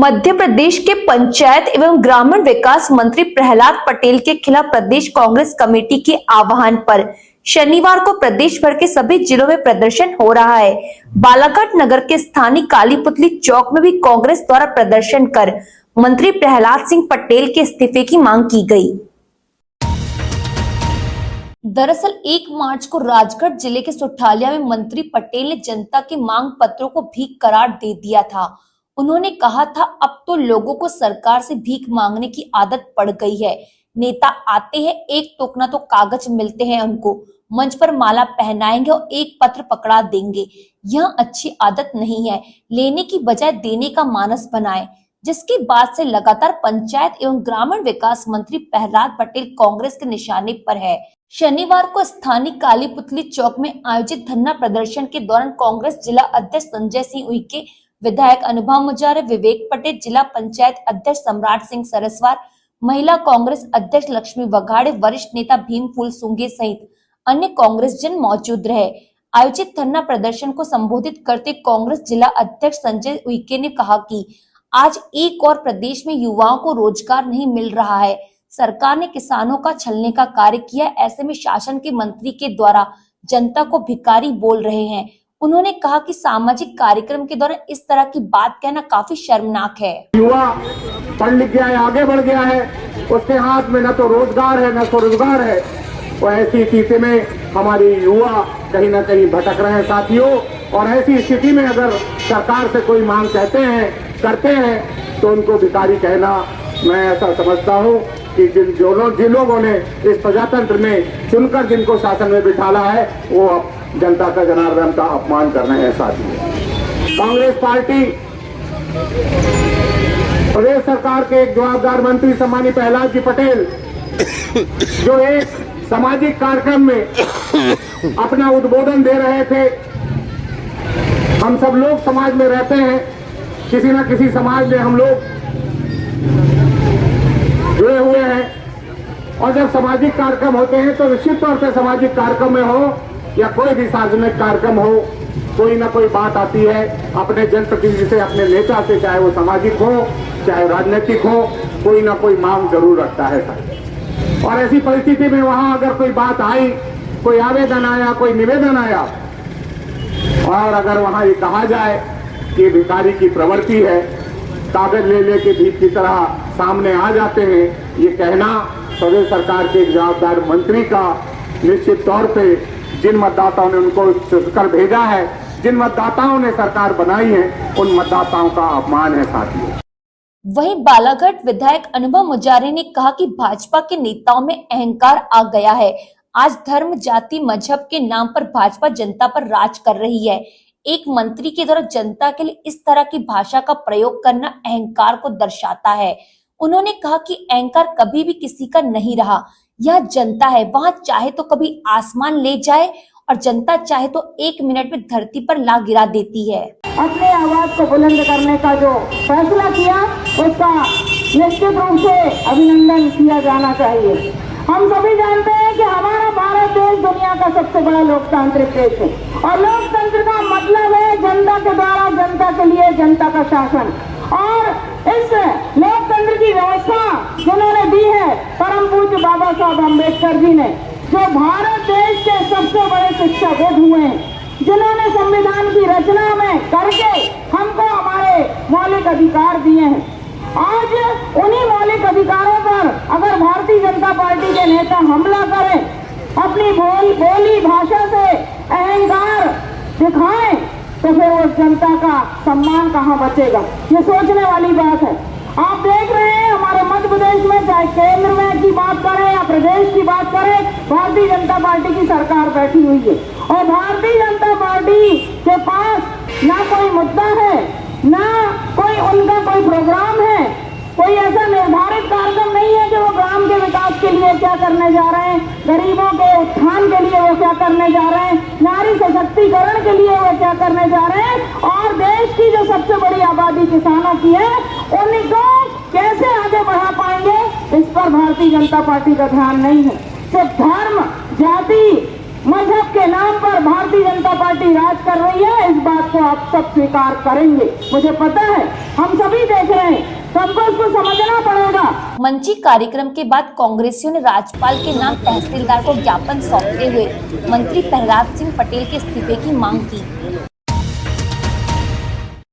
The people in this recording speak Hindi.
मध्य प्रदेश के पंचायत एवं ग्रामीण विकास मंत्री प्रहलाद पटेल के खिलाफ प्रदेश कांग्रेस कमेटी के आह्वान पर शनिवार को प्रदेश भर के सभी जिलों में प्रदर्शन हो रहा है। बालाघाट नगर के स्थानीय काली पुतली चौक में भी कांग्रेस द्वारा प्रदर्शन कर मंत्री प्रहलाद सिंह पटेल के इस्तीफे की मांग की गई। दरअसल 1 मार्च को राजगढ़ जिले के सुठालिया में मंत्री पटेल ने जनता के मांग पत्रों को भीख करार दे दिया था। उन्होंने कहा था, अब तो लोगों को सरकार से भीख मांगने की आदत पड़ गई है। नेता आते हैं, एक टोकना तो कागज मिलते हैं उनको, मंच पर माला पहनाएंगे और एक पत्र पकड़ा देंगे। यह अच्छी आदत नहीं है। लेने की बजाय देने का मानस बनाएं। जिसके बाद से लगातार पंचायत एवं ग्रामीण विकास मंत्री प्रहलाद पटेल कांग्रेस के निशाने पर है। शनिवार को स्थानीय काली पुतली चौक में आयोजित धरना प्रदर्शन के दौरान कांग्रेस जिला अध्यक्ष संजय सिंह उइके, विधायक अनुभव मुजारे, विवेक पटेल, जिला पंचायत अध्यक्ष सम्राट सिंह सरस्वार, महिला कांग्रेस अध्यक्ष लक्ष्मी वघाड़े, वरिष्ठ नेता भीम फूल सुंगे सहित अन्य कांग्रेस जन मौजूद रहे। आयोजित धरना प्रदर्शन को संबोधित करते कांग्रेस जिला अध्यक्ष संजय उइके ने कहा कि आज एक और प्रदेश में युवाओं को रोजगार नहीं मिल रहा है। सरकार ने किसानों का छलने का कार्य किया। ऐसे में शासन के मंत्री के द्वारा जनता को भिखारी बोल रहे हैं। उन्होंने कहा कि सामाजिक कार्यक्रम के दौरान इस तरह की बात कहना काफी शर्मनाक है। युवा पढ़ लिख गया है, आगे बढ़ गया है, उसके हाथ में न तो रोजगार है न स्वरोजगार है। तो ऐसी स्थिति में हमारी युवा कहीं न कहीं भटक रहे हैं साथियों। और ऐसी स्थिति में अगर सरकार से कोई मांग करते हैं तो उनको भिखारी कहना, मैं ऐसा समझता हूँ कि जिन लोगों ने इस प्रजातंत्र में चुनकर जिनको शासन में बिठाला है वो जनता का जनार्दन का अपमान कर रहे हैं साथियों। कांग्रेस पार्टी प्रदेश सरकार के एक जवाबदार मंत्री सम्मानीय प्रहलाद जी पटेल जो एक सामाजिक कार्यक्रम में अपना उद्बोधन दे रहे थे। हम सब लोग समाज में रहते हैं, किसी न किसी समाज में हम लोग जुड़े हुए हैं। और जब सामाजिक कार्यक्रम होते हैं तो निश्चित तौर से सामाजिक कार्यक्रम में हो या कोई भी सार्वजनिक कार्यक्रम हो, कोई ना कोई बात आती है अपने जनप्रतिनिधि से, अपने नेता से, चाहे वो सामाजिक हो चाहे राजनीतिक हो, कोई ना कोई मांग जरूर रखता है सर। और ऐसी परिस्थिति में वहां अगर कोई बात आई, कोई आवेदन आया, कोई निवेदन आया और अगर वहां ये कहा जाए कि भिखारी की प्रवृत्ति है, कागज ले लेके भीख की तरह सामने आ जाते हैं, ये कहना प्रदेश सरकार के जवाबदार मंत्री का निश्चित तौर पे जिन मतदाताओं ने उनको चुनकर भेजा है, जिन मतदाताओं ने सरकार बनाई है, उन मतदाताओं का अपमान है साथियों। वहीं बालाघाट विधायक अनुभव मुजारे ने कहा कि भाजपा के नेताओं में अहंकार आ गया है। आज धर्म, जाति, मजहब के नाम पर भाजपा जनता पर राज कर रही है। एक मंत्री के द्वारा जनता के लिए इस तरह की भाषा का प्रयोग करना अहंकार को दर्शाता है। उन्होंने कहा कि अहंकार कभी भी किसी का नहीं रहा। यह जनता है, वहां चाहे तो कभी आसमान ले जाए और जनता चाहे तो 1 मिनट में धरती पर ला गिरा देती है। अपने आवाज को बुलंद करने का जो फैसला किया उसका निश्चित रूप से अभिनंदन किया जाना चाहिए। हम सभी जानते हैं कि हमारा भारत देश दुनिया का सबसे बड़ा लोकतांत्रिक देश है और लोकतंत्र का मतलब है जनता के द्वारा, जनता के लिए, जनता का शासन। और इस लोकतंत्र की व्यवस्था जिन्होंने दी है परम पूज्य बाबा साहब अम्बेडकर जी ने, जो भारत देश के सबसे बड़े शिक्षाविद हुए हैं, जिन्होंने संविधान की रचना में करके हमको हमारे मौलिक अधिकार दिए हैं। आज उन्हीं मौलिक अधिकारों पर अगर भारतीय जनता पार्टी के नेता हमला करें, अपनी बोली भाषा से अहंकार दिखाएं, तो फिर उस जनता का सम्मान कहाँ बचेगा? ये सोचने वाली बात है। आप देख रहे हैं हमारे मध्य प्रदेश में, चाहे केंद्र में की बात करें या प्रदेश की बात करें, भारतीय जनता पार्टी की सरकार बैठी हुई है और भारतीय जनता पार्टी के पास ना कोई मुद्दा है, ना कोई उनका कोई प्रोग्राम है, कोई ऐसा निर्धारित कार्यक्रम नहीं है कि वो ग्राम के विकास के लिए क्या करने जा रहे हैं, गरीबों के उत्थान के लिए वो क्या करने जा रहे हैं, नारी सशक्तिकरण के लिए वो क्या करने जा रहे हैं और देश की जो सबसे बड़ी आबादी किसानों की है उनको कैसे आगे बढ़ा पाएंगे, इस पर भारतीय जनता पार्टी का ध्यान नहीं है। सिर्फ धर्म, जाति, मजहब के नाम पर भारतीय भारतीय जनता पार्टी राज कर रही है, इस बात को आप सब स्वीकार करेंगे। मुझे पता है, हम सभी देख रहे हैं, सबको इसको समझना पड़ेगा। मंची कार्यक्रम के बाद कांग्रेसियों ने राज्यपाल के नाम तहसीलदार को ज्ञापन सौंपते हुए मंत्री प्रहलाद सिंह पटेल के इस्तीफे की मांग की।